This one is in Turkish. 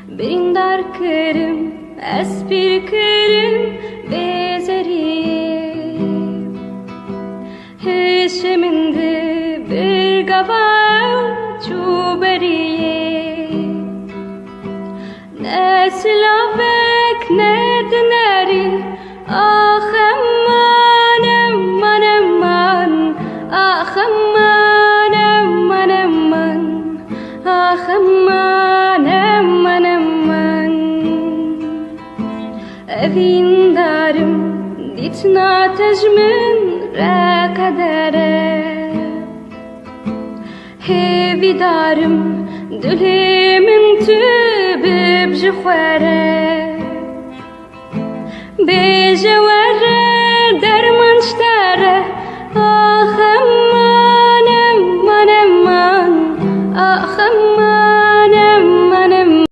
Birinder kırım, espir kırım, bezeri. Heşeminde bir gaval çuberiye. Ne silavek ne dineri, ah aman aman aman, ah aman aman aman, ah aman aman aman. Evindarım ditna tecmin rekadere. Hevidarım dülhemin tübüb jixwere. Bejewar